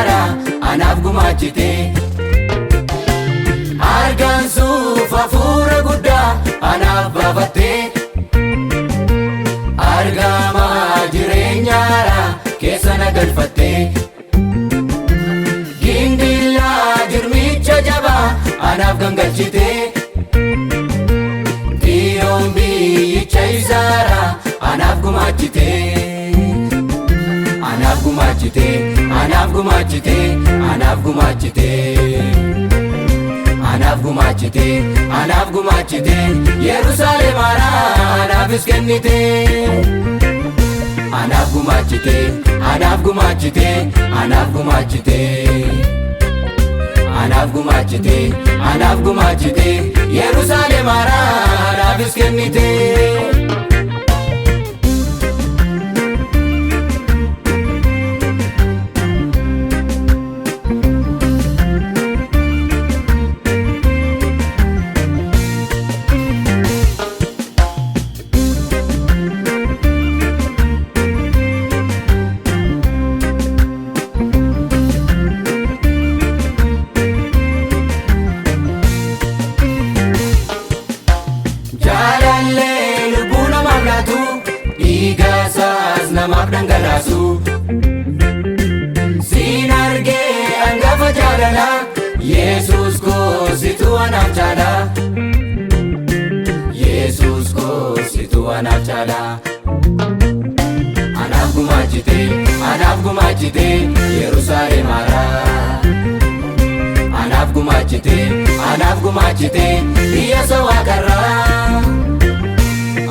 jireenyaara anaaf gumaachite. Argaansuuf hafuura guddaa anaaf baafatte. Argamaa jireenyaara keessa na galfatte. Gindillaa jirmicha jabaa anaaf gangalchite. Diyoon biyyicha isaara anaaf gumaachite. Anaaf gumaachite, anaaf gumaachite, anaaf gumaachite. Anaaf gumaachite, anaaf gumaachite. Yerusaalem anaafis kennite. Anaaf gumaachite, anaaf gumaachite, anaaf gumaachite. Anaaf gumaachite, anaaf gumaachite. Yerusaalem anaafis kennite. Jaalallee lubbuu namaaf laatu, dhiigasaas namaaf dhangalaasu. Siin argee hangafa jaalala, Yesuus koositu anaaf caala. Yesuus koositu anaaf caala. Anaaf gumaachite, anaaf gumaachite, Yerusaalem haaraa. Anaaf gumaachite, anaaf gumaachite, biyya waaqarraa.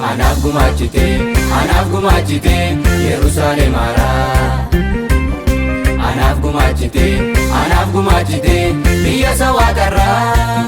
Anaaf gumaachite, anaaf gumaachite, Yerusaalem haaraa. Anaaf gumaachite, anaaf gumaachite, biyya waaqarraa.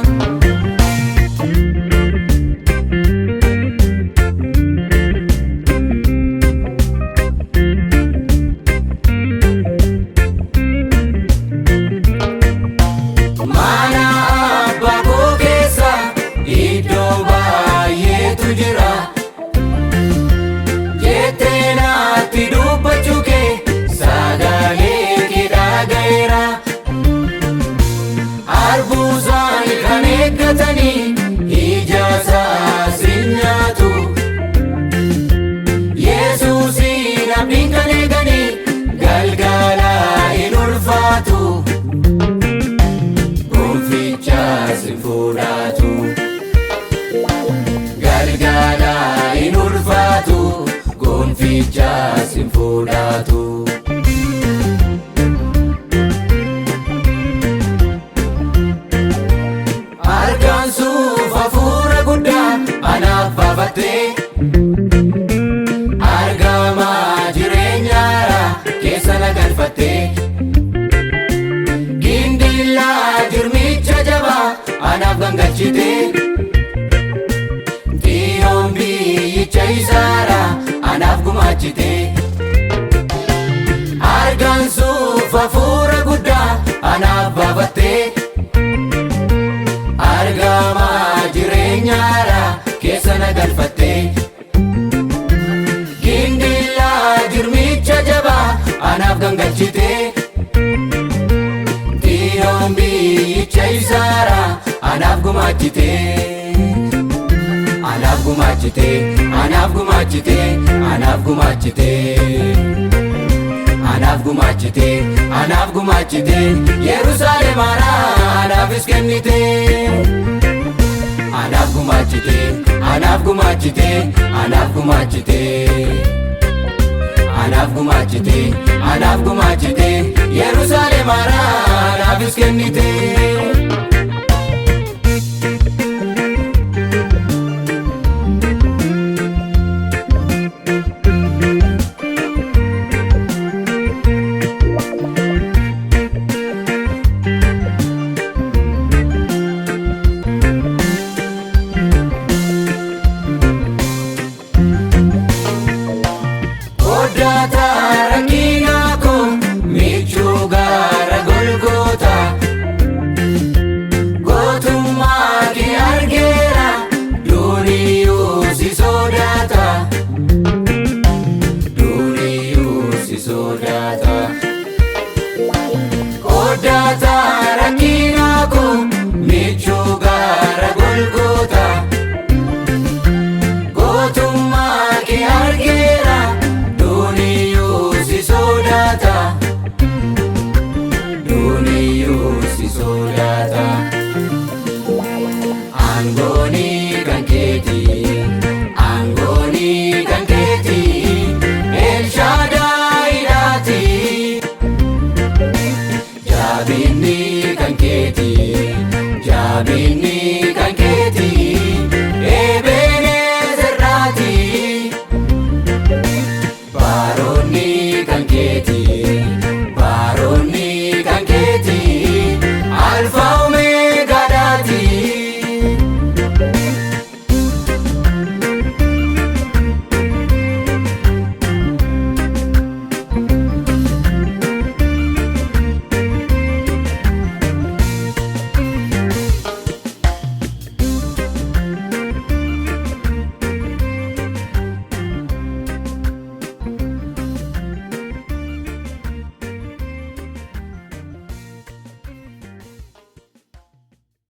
Arbuzaan kan eeggatanii ijaasaa siin nyaatu. Yesuusin abdiin kan eeganii galgalaa hin ulfaatu. Gonfichaas hin fudhatu. Galgalaa hin ulfaatu. Gonfichaas hin fudhatu. Argaansuuf hafuura guddaa anaaf baafatte. Argamaa jireenyaara keessa na galfatte. Gindillaa jirmicha jabaa anaaf gangalchite. Diyoon biyyicha isaara anaaf gumaachite. Argaansuuf hafuura guddaa anaaf baafatte. Argamaa jireenyaara keessa na galfatte. Gindillaa jirmicha jabaa anaaf gangalchite. Diyoon biyyicha isaara anaaf gumaachite. Anaaf gumaachite, anaaf gumaachite, anaaf gumaachite. Anaaf gumaachite, anaaf gumaachite. Yerusaalem anaafis kennite. Anaaf gumaachite, anaaf gumaachite, anaaf gumaachite. Anaaf gumaachite, anaaf gumaachite. Yerusaalem anaafis kennite. sodaata rakkina koo michuu gara Golgootaa. Gootummaa kee argeera duuniyyuu si sodaata. Duuniyyuu si sodaata. Aangooni kan keeti, aangooni kan keeti, El Shaddai daati. Jabinni